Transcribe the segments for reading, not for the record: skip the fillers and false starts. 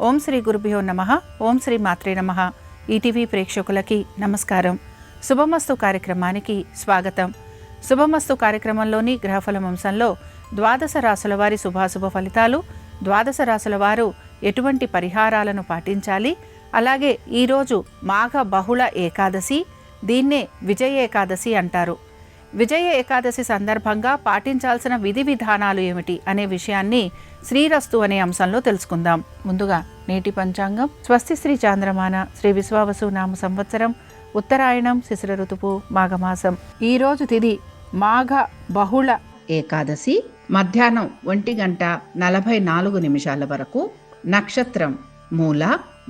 ఓం శ్రీ గురుభ్యో నమః. ఓం శ్రీ మాత్రే నమః. ఈటీవీ ప్రేక్షకులకి నమస్కారం. శుభమస్తు కార్యక్రమానికి స్వాగతం. శుభమస్తు కార్యక్రమంలోని గ్రహఫలం అంశంలో ద్వాదశ రాశుల వారి శుభాశుభ ఫలితాలు, ద్వాదశ రాశుల వారు ఎటువంటి పరిహారాలను పాటించాలి, అలాగే ఈరోజు మాఘ బహుళ ఏకాదశి, దీన్నే విజయ ఏకాదశి అంటారు. విజయ ఏకాదశి సందర్భంగా పాటించాల్సిన విధి విధానాలు ఏమిటి అనే విషయాన్ని శ్రీరస్తు అనే అంశంలో తెలుసుకుందాం. ముందుగా నేటి పంచాంగం. స్వస్తి శ్రీ చాంద్రమాన శ్రీ విశ్వావసు నామ సంవత్సరం ఉత్తరాయణం శిశిర ఋతువు మాఘమాసం. ఈరోజు తిథి మాఘ బహుళ ఏకాదశి, మధ్యాహ్నం 1:44 వరకు. నక్షత్రం మూల,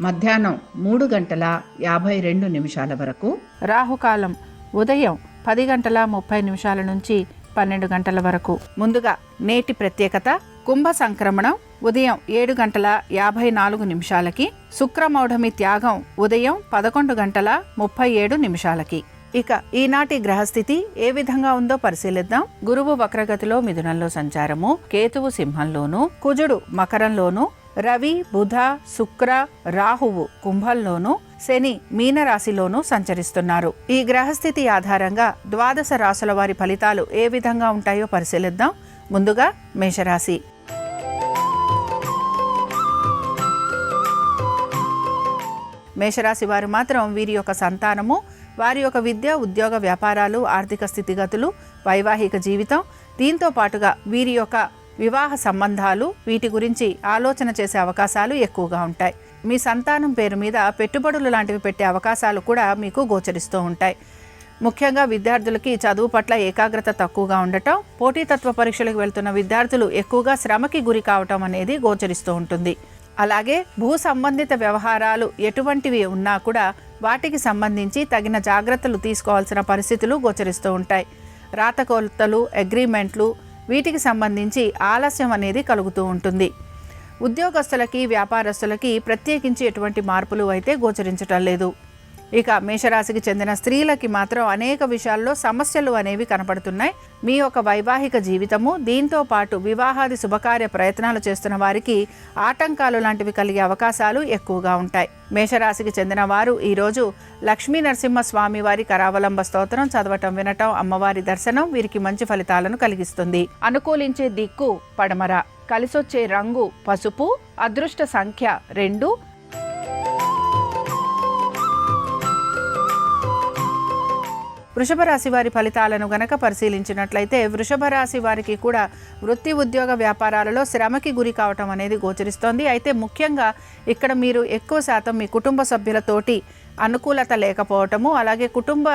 మధ్యాహ్నం 3:52 వరకు. రాహుకాలం ఉదయం 10:30 నుంచి 12 వరకు. ముందుగా నేటి ప్రత్యేకత. కుంభ సంక్రమణం ఉదయం 7:54 శుక్రమౌఢమి త్యాగం ఉదయం 11:37 ఇక ఈనాటి గ్రహస్థితి ఏ విధంగా ఉందో పరిశీలిద్దాం. గురువు వక్రగతిలో మిథునంలో సంచారము, కేతువు సింహంలోను, కుజుడు మకరంలోను, రవి బుధ శుక్ర రాహువు కుంభంలోను, శని మీనరాశిలోనూ సంచరిస్తున్నారు. ఈ గ్రహస్థితి ఆధారంగా ద్వాదశ రాశుల వారి ఫలితాలు ఏ విధంగా ఉంటాయో పరిశీలిద్దాం. ముందుగా మేషరాశి. మేషరాశి వారు మాత్రం వీరి యొక్క సంతానము, వారి యొక్క విద్య, ఉద్యోగ, వ్యాపారాలు, ఆర్థిక స్థితిగతులు, వైవాహిక జీవితం, దీంతో పాటుగా వీరి యొక్క వివాహ సంబంధాలు, వీటి గురించి ఆలోచన చేసే అవకాశాలు ఎక్కువగా ఉంటాయి. మీ సంతానం పేరు మీద పెట్టుబడులు లాంటివి పెట్టే అవకాశాలు కూడా మీకు గోచరిస్తూ ఉంటాయి. ముఖ్యంగా విద్యార్థులకి చదువు పట్ల ఏకాగ్రత తక్కువగా ఉండటం, పోటీతత్వ పరీక్షలకు వెళ్తున్న విద్యార్థులు ఎక్కువగా శ్రమకి గురి కావటం అనేది గోచరిస్తూ ఉంటుంది. అలాగే భూ సంబంధిత వ్యవహారాలు ఎటువంటివి ఉన్నా కూడా వాటికి సంబంధించి తగిన జాగ్రత్తలు తీసుకోవాల్సిన పరిస్థితులు గోచరిస్తూ ఉంటాయి. రాతకోతలు, అగ్రిమెంట్లు, వీటికి సంబంధించి ఆలస్యం అనేది కలుగుతూ ఉంటుంది. ఉద్యోగస్తులకి, వ్యాపారస్తులకి ప్రత్యేకించి ఎటువంటి మార్పులు అయితే గోచరించటం లేదు. ఇక మేషరాశికి చెందిన స్త్రీలకి మాత్రం అనేక విషయాల్లో సమస్యలు అనేవి కనపడుతున్నాయి. మీ యొక్క వైవాహిక జీవితము, దీంతో పాటు వివాహాది శుభకార్య ప్రయత్నాలు చేస్తున్న వారికి ఆటంకాలు లాంటివి కలిగే అవకాశాలు ఎక్కువగా ఉంటాయి. మేషరాశికి చెందిన వారు ఈరోజు లక్ష్మీ నరసింహస్వామి వారి కరావలంబ స్తోత్రం చదవటం, వినటం, అమ్మవారి దర్శనం వీరికి మంచి ఫలితాలను కలిగిస్తుంది. అనుకూలించే దిక్కు పడమర, కలిసొచ్చే రంగు పసుపు, అదృష్ట సంఖ్య 2. వృషభ రాశి వారి ఫలితాలను గనక పరిశీలించినట్లయితే వృషభ రాశి వారికి కూడా వృత్తి, ఉద్యోగ, వ్యాపారాలలో శ్రమకి గురి కావటం అనేది గోచరిస్తోంది. అయితే ముఖ్యంగా ఇక్కడ మీరు ఎక్కువ శాతం మీ కుటుంబ సభ్యులతోటి అనుకూలత లేకపోవటము, అలాగే కుటుంబ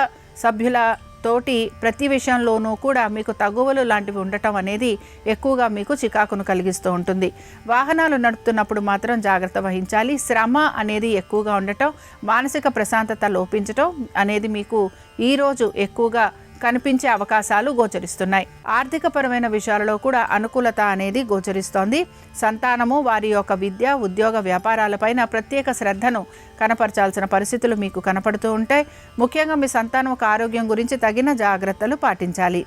సభ్యుల తోటి ప్రతి విషయంలోనూ కూడా మీకు తగువలు లాంటివి ఉండటం అనేది ఎక్కువగా మీకు చికాకును కలిగిస్తూ ఉంటుంది. వాహనాలు నడుపుతున్నప్పుడు మాత్రం జాగ్రత్త వహించాలి. శ్రమ అనేది ఎక్కువగా ఉండటం, మానసిక ప్రశాంతత లోపించటం అనేది మీకు ఈరోజు ఎక్కువగా కనిపించే అవకాశాలు గోచరిస్తున్నాయి. ఆర్థికపరమైన విషయాలలో కూడా అనుకూలత అనేది గోచరిస్తోంది. సంతానము వారి యొక్క విద్య, ఉద్యోగ, వ్యాపారాలపైన ప్రత్యేక శ్రద్ధను కనపరచాల్సిన పరిస్థితులు మీకు కనపడుతూ ఉంటాయి. ముఖ్యంగా మీ సంతానం యొక్క ఆరోగ్యం గురించి తగిన జాగ్రత్తలు పాటించాలి.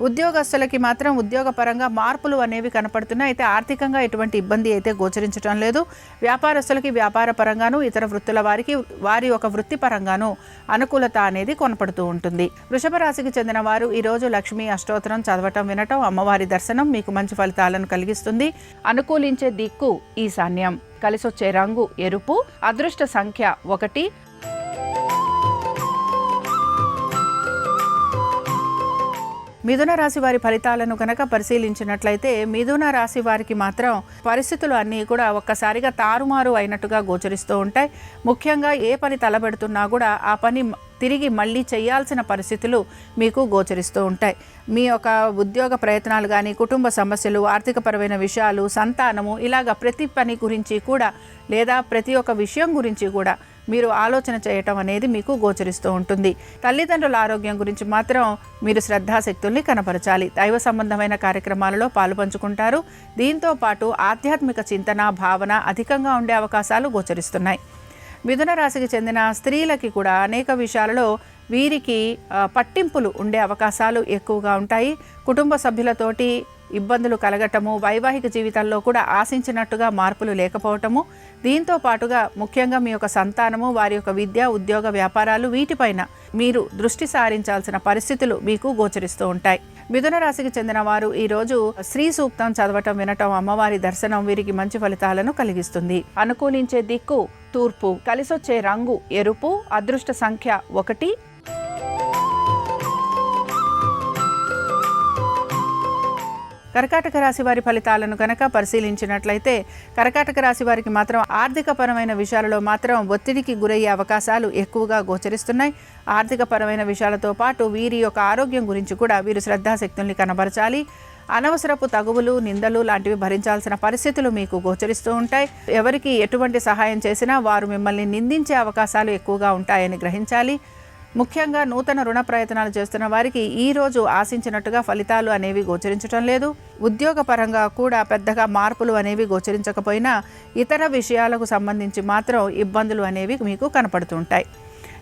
ఉద్యోగస్తులకి మాత్రం ఉద్యోగపరంగా మార్పులు అనేవి కనపడుతున్నాయి. అయితే ఆర్థికంగా ఎటువంటి ఇబ్బంది అయితే గోచరించడం లేదు. వ్యాపారస్తులకి వ్యాపార పరంగాను, ఇతర వృత్తుల వారికి వారి యొక్క వృత్తిపరంగాను అనుకూలత అనేది కొనపడుతూ ఉంటుంది. వృషభ రాశికి చెందిన వారు ఈరోజు లక్ష్మీ అష్టోత్తరం చదవటం, వినటం, అమ్మవారి దర్శనం మీకు మంచి ఫలితాలను కలిగిస్తుంది. అనుకూలించే దిక్కు ఈశాన్యం, కలిసొచ్చే రంగు ఎరుపు, అదృష్ట సంఖ్య 1. మిథున రాశి వారి ఫలితాలను కనుక పరిశీలించినట్లయితే మిథున రాశి వారికి మాత్రం పరిస్థితులు అన్నీ కూడా ఒక్కసారిగా తారుమారు అయినట్టుగా గోచరిస్తూ ఉంటాయి. ముఖ్యంగా ఏ పని తలబెడుతున్నా కూడా ఆ పని తిరిగి మళ్ళీ చేయాల్సిన పరిస్థితులు మీకు గోచరిస్తూ ఉంటాయి. మీ యొక్క ఉద్యోగ ప్రయత్నాలు కానీ, కుటుంబ సమస్యలు, ఆర్థికపరమైన విషయాలు, సంతానము, ఇలాగ ప్రతి పని గురించి కూడా లేదా ప్రతి ఒక్క విషయం గురించి కూడా మీరు ఆలోచన చేయటం అనేది మీకు గోచరిస్తూ ఉంటుంది. తల్లిదండ్రుల ఆరోగ్యం గురించి మాత్రం మీరు శ్రద్ధాశక్తుల్ని కనపరచాలి. దైవ సంబంధమైన కార్యక్రమాలలో పాలుపంచుకుంటారు. దీంతో పాటు ఆధ్యాత్మిక చింతన, భావన అధికంగా ఉండే అవకాశాలు గోచరిస్తున్నాయి. మిథున రాశికి చెందిన స్త్రీలకి కూడా అనేక విషయాలలో వీరికి పట్టింపులు ఉండే అవకాశాలు ఎక్కువగా ఉంటాయి. కుటుంబ సభ్యులతోటి ఇబ్బందులు కలగటము, వైవాహిక జీవితంలో కూడా ఆశించినట్టుగా మార్పులు లేకపోవటము, దీంతో పాటుగా ముఖ్యంగా మీ యొక్క సంతానము, వారి యొక్క విద్య, ఉద్యోగ, వ్యాపారాలు వీటిపైన మీరు దృష్టి సారించాల్సిన పరిస్థితులు మీకు గోచరిస్తూ ఉంటాయి. మిథున రాశికి చెందిన వారు ఈరోజు శ్రీ సూక్తం చదవటం, వినటం, అమ్మవారి దర్శనం వీరికి మంచి ఫలితాలను కలిగిస్తుంది. అనుకూలించే దిక్కు తూర్పు, కలిసొచ్చే రంగు ఎరుపు, అదృష్ట సంఖ్య 1. కర్కాటక రాశి వారి ఫలితాలను కనుక పరిశీలించినట్లయితే కర్కాటక రాశి వారికి మాత్రం ఆర్థికపరమైన విషయాలలో మాత్రం ఒత్తిడికి గురయ్యే అవకాశాలు ఎక్కువగా గోచరిస్తున్నాయి. ఆర్థికపరమైన విషయాలతో పాటు వీరి యొక్క ఆరోగ్యం గురించి కూడా వీరు శ్రద్ధాశక్తుల్ని కనబరచాలి. అనవసరపు తగువులు, నిందలు లాంటివి భరించాల్సిన పరిస్థితులు మీకు గోచరిస్తూ ఉంటాయి. ఎవరికి ఎటువంటి సహాయం చేసినా వారు మిమ్మల్ని నిందించే అవకాశాలు ఎక్కువగా ఉంటాయని గ్రహించాలి. ముఖ్యంగా నూతన రుణ ప్రయత్నాలు చేస్తున్న వారికి ఈరోజు ఆశించినట్టుగా ఫలితాలు అనేవి గోచరించడం లేదు. ఉద్యోగపరంగా కూడా పెద్దగా మార్పులు అనేవి గోచరించకపోయినా ఇతర విషయాలకు సంబంధించి మాత్రం ఇబ్బందులు అనేవి మీకు కనపడుతుంటాయి.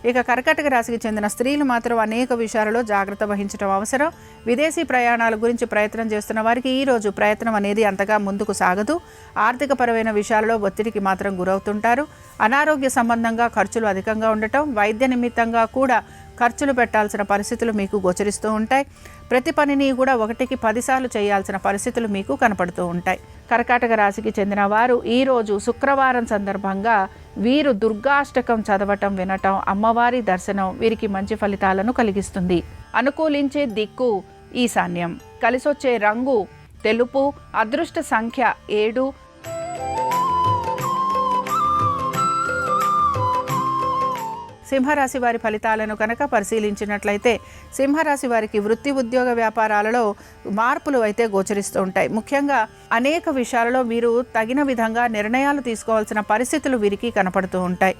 ఇక కర్కాటక రాశికి చెందిన స్త్రీలు మాత్రం అనేక విషయాలలో జాగ్రత్త వహించడం అవసరం. విదేశీ ప్రయాణాల గురించి ప్రయత్నం చేస్తున్న వారికి ఈరోజు ప్రయత్నం అనేది అంతగా ముందుకు సాగదు. ఆర్థికపరమైన విషయాలలో ఒత్తిడికి మాత్రం గురవుతుంటారు. అనారోగ్య సంబంధంగా ఖర్చులు అధికంగా ఉండటం, వైద్య నిమిత్తంగా కూడా ఖర్చులు పెట్టాల్సిన పరిస్థితులు మీకు గోచరిస్తూ ఉంటాయి. ప్రతి పనిని కూడా 1కి 10 సార్లు చేయాల్సిన పరిస్థితులు మీకు కనపడుతూ ఉంటాయి. కర్కాటక రాశికి చెందిన వారు ఈరోజు శుక్రవారం సందర్భంగా వీరు దుర్గాష్టకం చదవటం, వినటం, అమ్మవారి దర్శనం వీరికి మంచి ఫలితాలను కలిగిస్తుంది. అనుకూలించే దిక్కు ఈశాన్యం, కలిసొచ్చే రంగు తెలుపు, అదృష్ట సంఖ్య 7. సింహరాశి వారి ఫలితాలను కనుక పరిశీలించినట్లయితే సింహరాశి వారికి వృత్తి, ఉద్యోగ, వ్యాపారాలలో మార్పులు అయితే గోచరిస్తూ ఉంటాయి. ముఖ్యంగా అనేక విషయాలలో వీరు తగిన విధంగా నిర్ణయాలు తీసుకోవాల్సిన పరిస్థితులు వీరికి కనపడుతూ ఉంటాయి.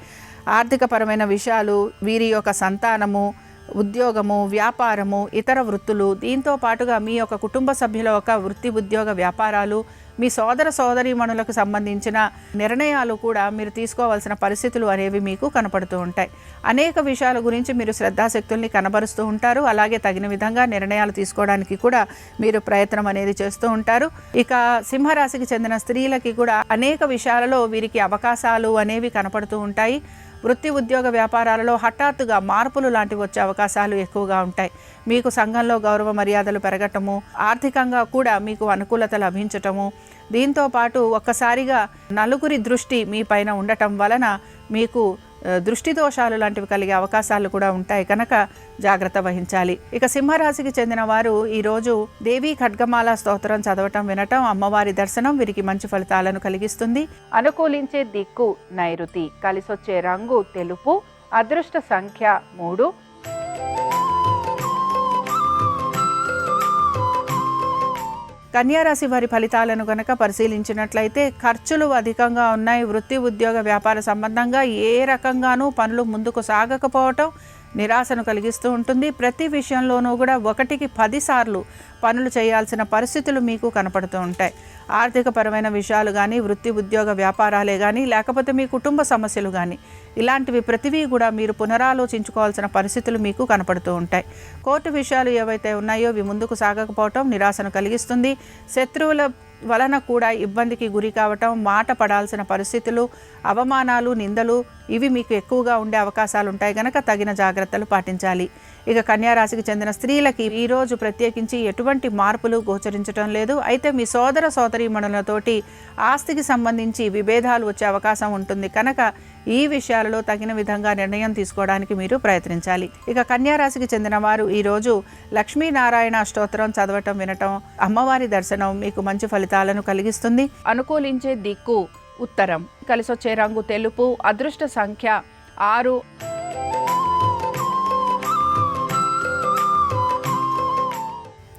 ఆర్థికపరమైన విషయాలు, వీరి యొక్క సంతానము, ఉద్యోగము, వ్యాపారము, ఇతర వృత్తులు, దీంతో పాటుగా మీ యొక్క కుటుంబ సభ్యుల యొక్క వృత్తి, ఉద్యోగ, వ్యాపారాలు, మీ సోదర సోదరీమణులకు సంబంధించిన నిర్ణయాలు కూడా మీరు తీసుకోవాల్సిన పరిస్థితులు అనేవి మీకు కనపడుతూ ఉంటాయి. అనేక విషయాల గురించి మీరు శ్రద్ధాశక్తుల్ని కనబరుస్తూ ఉంటారు. అలాగే తగిన విధంగా నిర్ణయాలు తీసుకోవడానికి కూడా మీరు ప్రయత్నం అనేది చేస్తూ ఉంటారు. ఇక సింహరాశికి చెందిన స్త్రీలకి కూడా అనేక విషయాలలో వీరికి అవకాశాలు అనేవి కనపడుతూ ఉంటాయి. వృత్తి, ఉద్యోగ, వ్యాపారాలలో హఠాత్తుగా మార్పులు లాంటివి వచ్చే అవకాశాలు ఎక్కువగా ఉంటాయి. మీకు సంఘంలో గౌరవ మర్యాదలు పెరగటము, ఆర్థికంగా కూడా మీకు అనుకూలత లభించటము, దీంతో పాటు ఒక్కసారిగా నలుగురి దృష్టి మీ పైన ఉండటం వలన మీకు దృష్టి దోషాలు లాంటివి కలిగే అవకాశాలు కూడా ఉంటాయి కనుక జాగ్రత్త వహించాలి. ఇక సింహరాశికి చెందిన వారు ఈరోజు దేవీ ఖడ్గమాల స్తోత్రం చదవటం, వినటం, అమ్మవారి దర్శనం వీరికి మంచి ఫలితాలను కలిగిస్తుంది. అనుకూలించే దిక్కు నైరుతి, కలిసొచ్చే రంగు తెలుపు, అదృష్ట సంఖ్య 3. కన్యారాశి వారి ఫలితాలను కనుక పరిశీలించినట్లయితే ఖర్చులు అధికంగా ఉన్నాయి. వృత్తి, ఉద్యోగ, వ్యాపార సంబంధంగా ఏ రకంగానూ పనులు ముందుకు సాగకపోవటం నిరాశను కలిగిస్తూ ఉంటుంది. ప్రతి విషయంలోనూ కూడా 1కి 10 సార్లు పనులు చేయాల్సిన పరిస్థితులు మీకు కనపడుతూ ఉంటాయి. ఆర్థికపరమైన విషయాలు కానీ, వృత్తి, ఉద్యోగ, వ్యాపారాలే కానీ, లేకపోతే మీ కుటుంబ సమస్యలు కానీ, ఇలాంటివి ప్రతివీ కూడా మీరు పునరాలోచించుకోవాల్సిన పరిస్థితులు మీకు కనపడుతూ ఉంటాయి. కోర్టు విషయాలు ఏవైతే ఉన్నాయో ఇవి ముందుకు సాగకపోవటం నిరాశను కలిగిస్తుంది. శత్రువుల వలన కూడా ఇబ్బందికి గురి కావటం, మాట పడాల్సిన పరిస్థితులు, అవమానాలు, నిందలు ఇవి మీకు ఎక్కువగా ఉండే అవకాశాలు ఉంటాయి కనుక తగిన జాగ్రత్తలు పాటించాలి. ఇక కన్యారాశికి చెందిన స్త్రీలకి ఈరోజు ప్రత్యేకించి ఎటువంటి మార్పులు గోచరించడం లేదు. అయితే మీ సోదర సోదరీమణులతోటి ఆస్తికి సంబంధించి విభేదాలు వచ్చే అవకాశం ఉంటుంది కనుక ఈ విషయాలలో తగిన విధంగా నిర్ణయం తీసుకోవడానికి మీరు ప్రయత్నించాలి. ఇక కన్యారాశికి చెందిన వారు ఈరోజు లక్ష్మీనారాయణ స్తోత్రం చదవటం, వినటం, అమ్మవారి దర్శనం మీకు మంచి ఫలితాలను కలిగిస్తుంది. అనుకూలించే దిక్కు ఉత్తరం, కలిసొచ్చే రంగు తెలుపు, అదృష్ట సంఖ్య 6.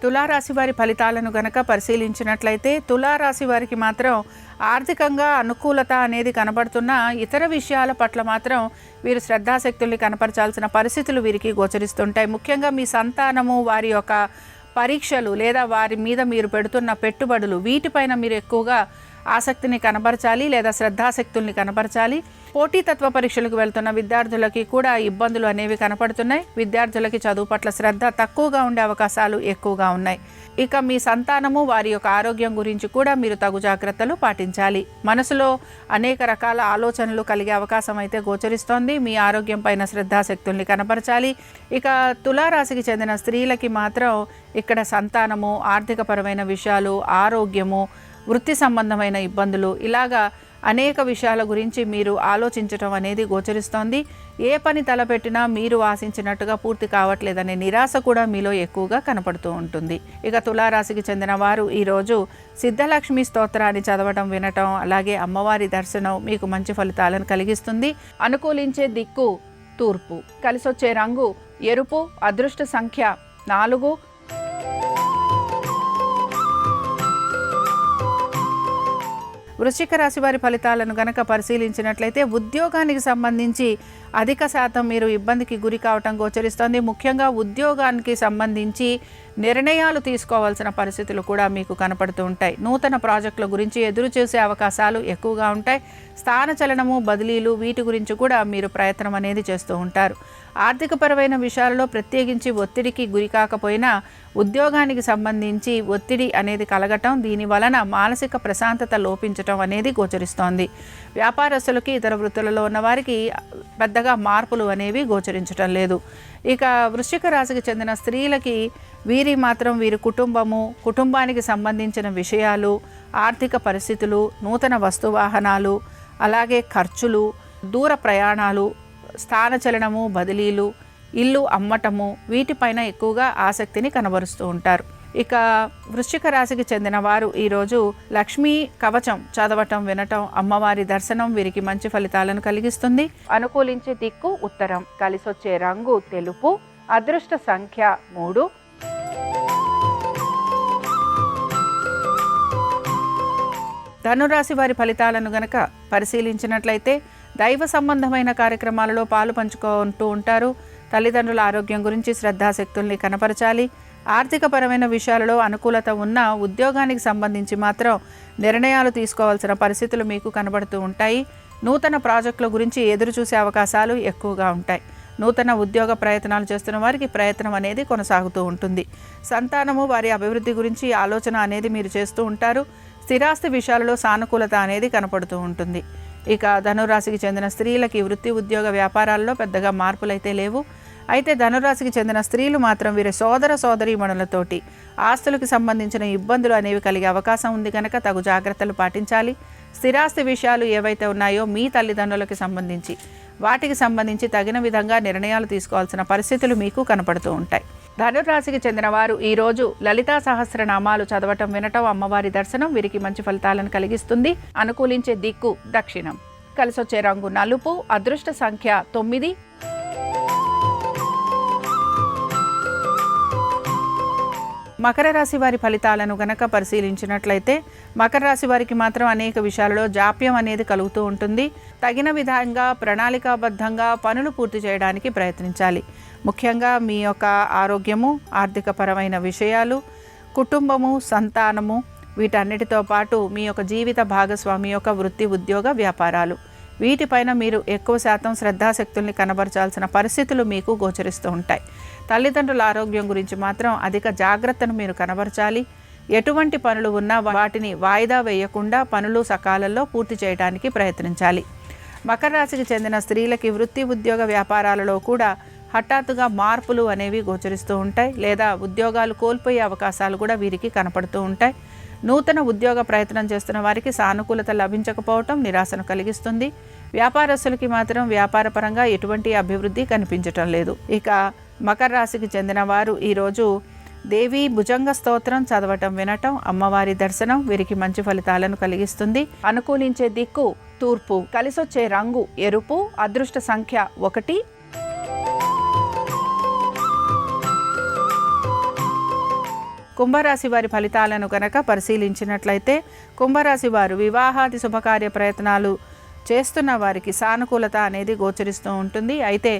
తులారాశి వారి ఫలితాలను గనక పరిశీలించినట్లయితే తులారాశి వారికి మాత్రం ఆర్థికంగా అనుకూలత అనేది కనబడుతున్న ఇతర విషయాల పట్ల మాత్రం వీరు శ్రద్ధాశక్తుల్ని కనపరచాల్సిన పరిస్థితులు వీరికి గోచరిస్తుంటాయి. ముఖ్యంగా మీ సంతానము, వారి యొక్క పరీక్షలు లేదా వారి మీద మీరు పెడుతున్న పెట్టుబడులు వీటిపైన మీరు ఎక్కువగా ఆసక్తిని కనబరచాలి లేదా శ్రద్ధాశక్తుల్ని కనబరచాలి. పోటీతత్వ పరీక్షలకు వెళ్తున్న విద్యార్థులకి కూడా ఇబ్బందులు అనేవి కనపడుతున్నాయి. విద్యార్థులకి చదువు పట్ల శ్రద్ధ తక్కువగా ఉండే అవకాశాలు ఎక్కువగా ఉన్నాయి. ఇక మీ సంతానము వారి యొక్క ఆరోగ్యం గురించి కూడా మీరు తగు జాగ్రత్తలు పాటించాలి. మనసులో అనేక రకాల ఆలోచనలు కలిగే అవకాశం అయితే గోచరిస్తోంది. మీ ఆరోగ్యం పైన శ్రద్ధాశక్తుల్ని కనపరచాలి. ఇక తులారాశికి చెందిన స్త్రీలకి మాత్రం ఇక్కడ సంతానము, ఆర్థికపరమైన విషయాలు, ఆరోగ్యము, వృత్తి సంబంధమైన ఇబ్బందులు, ఇలాగా అనేక విషయాల గురించి మీరు ఆలోచించటం అనేది గోచరిస్తోంది. ఏ పని తలపెట్టినా మీరు ఆశించినట్టుగా పూర్తి కావట్లేదనే నిరాశ కూడా మీలో ఎక్కువగా కనపడుతూ ఉంటుంది. ఇక తులారాశికి చెందిన వారు ఈరోజు సిద్ధలక్ష్మి స్తోత్రాన్ని చదవటం, వినటం, అలాగే అమ్మవారి దర్శనం మీకు మంచి ఫలితాలను కలిగిస్తుంది. అనుకూలించే దిక్కు తూర్పు, కలిసొచ్చే రంగు ఎరుపు, అదృష్ట సంఖ్య 4. వృశ్చిక రాశి వారి ఫలితాలను గనక పరిశీలించినట్లయితే ఉద్యోగానికి సంబంధించి అధిక శాతం మీరు ఇబ్బందికి గురి కావటం గోచరిస్తోంది. ముఖ్యంగా ఉద్యోగానికి సంబంధించి నిర్ణయాలు తీసుకోవాల్సిన పరిస్థితులు కూడా మీకు కనపడుతూ ఉంటాయి. నూతన ప్రాజెక్టుల గురించి ఎదురు చూసే అవకాశాలు ఎక్కువగా ఉంటాయి. స్థానచలనము, బదిలీలు, వీటి గురించి కూడా మీరు ప్రయత్నం అనేది చేస్తూ ఉంటారు. ఆర్థికపరమైన విషయాలలో ప్రత్యేకించి ఒత్తిడికి గురి కాకపోయినా ఉద్యోగానికి సంబంధించి ఒత్తిడి అనేది కలగటం, దీని వలన మానసిక ప్రశాంతత లోపించటం అనేది గోచరిస్తోంది. వ్యాపారస్తులకి, ఇతర వృత్తులలో ఉన్న వారికి పెద్దగా మార్పులు అనేవి గోచరించటం లేదు. ఇక వృశ్చిక రాశికి చెందిన స్త్రీలకి వీరి కుటుంబము, కుటుంబానికి సంబంధించిన విషయాలు, ఆర్థిక పరిస్థితులు, నూతన వస్తువాహనాలు, అలాగే ఖర్చులు, దూర ప్రయాణాలు, స్థానచలనము, బదిలీలు, ఇల్లు అమ్మటము, వీటిపైన ఎక్కువగా ఆసక్తిని కనబరుస్తూ ఉంటారు. ఇక వృశ్చిక రాశికి చెందిన వారు ఈరోజు లక్ష్మీ కవచం చదవటం, వినటం, అమ్మవారి దర్శనం వీరికి మంచి ఫలితాలను కలిగిస్తుంది. అనుకూలించే దిక్కు ఉత్తరం, కలిసొచ్చే రంగు తెలుపు, అదృష్ట సంఖ్య 3. ధనురాశి వారి ఫలితాలను గనక పరిశీలించినట్లయితే దైవ సంబంధమైన కార్యక్రమాలలో పాలు పంచుకుంటూ ఉంటారు. తల్లిదండ్రుల ఆరోగ్యం గురించి శ్రద్ధాశక్తుల్ని కనపరచాలి. ఆర్థికపరమైన విషయాలలో అనుకూలత ఉన్న ఉద్యోగానికి సంబంధించి మాత్రం నిర్ణయాలు తీసుకోవాల్సిన పరిస్థితులు మీకు కనబడుతూ ఉంటాయి. నూతన ప్రాజెక్టుల గురించి ఎదురు చూసే అవకాశాలు ఎక్కువగా ఉంటాయి. నూతన ఉద్యోగ ప్రయత్నాలు చేస్తున్న వారికి ప్రయత్నం అనేది కొనసాగుతూ ఉంటుంది. సంతానము, వారి అభివృద్ధి గురించి ఆలోచన అనేది మీరు చేస్తూ ఉంటారు. స్థిరాస్తి విషయాలలో సానుకూలత అనేది కనపడుతూ ఉంటుంది. ఇక ధనురాశికి చెందిన స్త్రీలకి వృత్తి, ఉద్యోగ, వ్యాపారాల్లో పెద్దగా మార్పులైతే లేవు. అయితే ధనురాశికి చెందిన స్త్రీలు మాత్రం వీరి సోదర సోదరీమణులతోటి ఆస్తులకు సంబంధించిన ఇబ్బందులు అనేవి కలిగే అవకాశం ఉంది కనుక తగు జాగ్రత్తలు పాటించాలి. స్థిరాస్తి విషయాలు ఏవైతే ఉన్నాయో మీ తల్లిదండ్రులకి సంబంధించి వాటికి సంబంధించి తగిన విధంగా నిర్ణయాలు తీసుకోవాల్సిన పరిస్థితులు మీకు కనపడుతూ ఉంటాయి. ధనురాశికి చెందిన వారు ఈరోజు లలితా సహస్రనామాలు చదవటం, వినటం, అమ్మవారి దర్శనం వీరికి మంచి ఫలితాలను కలిగిస్తుంది. అనుకూలించే దిక్కు దక్షిణం, కలిసొచ్చే రంగు నలుపు, అదృష్ట సంఖ్య 9. మకర రాశి వారి ఫలితాలను గనక పరిశీలించినట్లయితే మకర రాశి వారికి మాత్రం అనేక విషయాలలో జాప్యం అనేది కలుగుతూ ఉంటుంది. తగిన విధంగా ప్రణాళికాబద్ధంగా పనులు పూర్తి చేయడానికి ప్రయత్నించాలి. ముఖ్యంగా మీ యొక్క ఆరోగ్యము, ఆర్థికపరమైన విషయాలు, కుటుంబము, సంతానము, వీటన్నిటితో పాటు మీ యొక్క జీవిత భాగస్వామి యొక్క వృత్తి, ఉద్యోగ, వ్యాపారాలు, వీటిపైన మీరు ఎక్కువ శాతం శ్రద్ధాశక్తుల్ని కనబరచాల్సిన పరిస్థితులు మీకు గోచరిస్తూ ఉంటాయి. తల్లిదండ్రుల ఆరోగ్యం గురించి మాత్రం అధిక జాగ్రత్తను మీరు కనబరచాలి. ఎటువంటి పనులు ఉన్నా వాటిని వాయిదా వేయకుండా పనులు సకాలంలో పూర్తి చేయడానికి ప్రయత్నించాలి. మకర రాశికి చెందిన స్త్రీలకి వృత్తి, ఉద్యోగ, వ్యాపారాలలో కూడా హఠాత్తుగా మార్పులు అనేవి గోచరిస్తూ ఉంటాయి. లేదా ఉద్యోగాలు కోల్పోయే అవకాశాలు కూడా వీరికి కనపడుతూ ఉంటాయి. నూతన ఉద్యోగ ప్రయత్నం చేస్తున్న వారికి సానుకూలత లభించకపోవటం నిరాశను కలిగిస్తుంది. వ్యాపారస్తులకి మాత్రం వ్యాపారపరంగా ఎటువంటి అభివృద్ధి కనిపించటం లేదు. ఇక మకర రాశికి చెందిన వారు ఈరోజు దేవి భుజంగ స్తోత్రం చదవటం, వినటం, అమ్మవారి దర్శనం వీరికి మంచి ఫలితాలను కలిగిస్తుంది. అనుకూలించే దిక్కు తూర్పు, కలిసొచ్చే రంగు ఎరుపు, అదృష్ట సంఖ్య 1. కుంభరాశి వారి ఫలితాలను కనుక పరిశీలించినట్లయితే కుంభరాశి వారు వివాహాది శుభకార్య ప్రయత్నాలు చేస్తున్న వారికి సానుకూలత అనేది గోచరిస్తూ ఉంటుంది. అయితే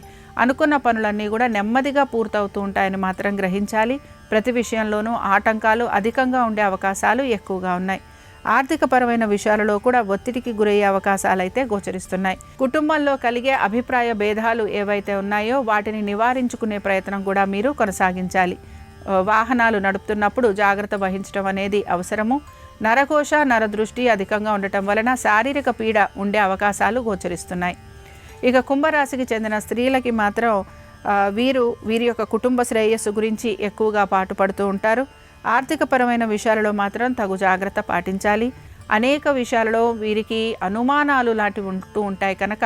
అనుకున్న పనులన్నీ కూడా నెమ్మదిగా పూర్తవుతూ ఉంటాయని మాత్రం గ్రహించాలి. ప్రతి విషయంలోనూ ఆటంకాలు అధికంగా ఉండే అవకాశాలు ఎక్కువగా ఉన్నాయి. ఆర్థికపరమైన విషయాలలో కూడా ఒత్తిడికి గురయ్యే అవకాశాలు అయితే గోచరిస్తున్నాయి. కుటుంబంలో కలిగే అభిప్రాయ భేదాలు ఏవైతే ఉన్నాయో వాటిని నివారించుకునే ప్రయత్నం కూడా మీరు కొనసాగించాలి. వాహనాలు నడుపుతున్నప్పుడు జాగ్రత్త వహించడం అనేది అవసరము. నరఘోష నరదృష్టి అధికంగా ఉండటం వలన శారీరక పీడ ఉండే అవకాశాలు గోచరిస్తున్నాయి. ఇక కుంభరాశికి చెందిన స్త్రీలకి మాత్రం వీరి యొక్క కుటుంబ శ్రేయస్సు గురించి ఎక్కువగా పాటుపడుతూ ఉంటారు. ఆర్థికపరమైన విషయాలలో మాత్రం తగు జాగ్రత్త పాటించాలి. అనేక విషయాలలో వీరికి అనుమానాలు లాంటివి ఉంటూ ఉంటాయి కనుక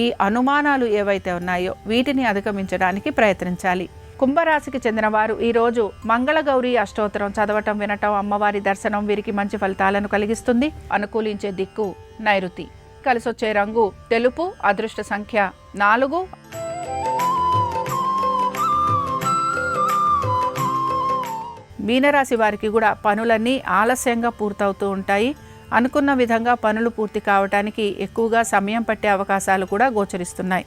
ఈ అనుమానాలు ఏవైతే ఉన్నాయో వీటిని అధిగమించడానికి ప్రయత్నించాలి. కుంభరాశికి చెందిన వారు ఈరోజు మంగళగౌరి అష్టోత్తరం చదవటం, వినటం, అమ్మవారి దర్శనం వీరికి మంచి ఫలితాలను కలిగిస్తుంది. అనుకూలించే దిక్కు నైరుతి. కలిసొచ్చే రంగు తెలుపు. అదృష్ట సంఖ్య 4. మీనరాశి వారికి కూడా పనులన్నీ ఆలస్యంగా పూర్తవుతూ ఉంటాయి. అనుకున్న విధంగా పనులు పూర్తి కావడానికి ఎక్కువగా సమయం పట్టే అవకాశాలు కూడా గోచరిస్తున్నాయి.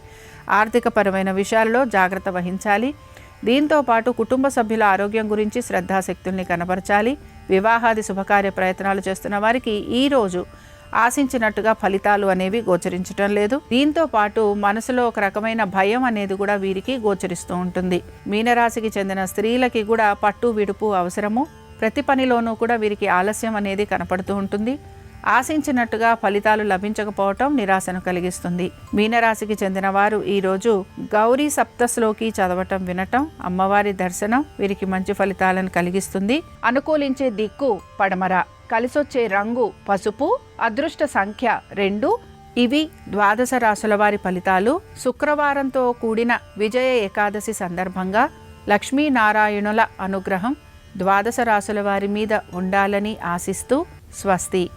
ఆర్థికపరమైన విషయాల్లో జాగ్రత్త వహించాలి. దీంతో పాటు కుటుంబ సభ్యుల ఆరోగ్యం గురించి శ్రద్ధాశక్తుల్ని కనబరచాలి. వివాహాది శుభకార్య ప్రయత్నాలు చేస్తున్న వారికి ఈరోజు ఆశించినట్టుగా ఫలితాలు అనేవి గోచరించటం లేదు. దీంతో పాటు మనసులో ఒక రకమైన భయం అనేది కూడా వీరికి గోచరిస్తూ ఉంటుంది. మీనరాశికి చెందిన స్త్రీలకి కూడా పట్టు విడుపు అవసరము. ప్రతి పనిలోనూ కూడా వీరికి ఆలస్యం అనేది కనపడుతూ ఉంటుంది. ఆశించినట్టుగా ఫలితాలు లభించకపోవటం నిరాశను కలిగిస్తుంది. మీనరాశికి చెందిన వారు ఈరోజు గౌరీ సప్తశ్లోకి చదవటం, వినటం, అమ్మవారి దర్శనం వీరికి మంచి ఫలితాలను కలిగిస్తుంది. అనుకూలించే దిక్కు పడమర. కలిసొచ్చే రంగు పసుపు. అదృష్ట సంఖ్య 2. ఇవి ద్వాదశ రాశుల వారి ఫలితాలు. శుక్రవారంతో కూడిన విజయ ఏకాదశి సందర్భంగా లక్ష్మీనారాయణుల అనుగ్రహం ద్వాదశ రాశుల వారి మీద ఉండాలని ఆశిస్తూ స్వస్తి.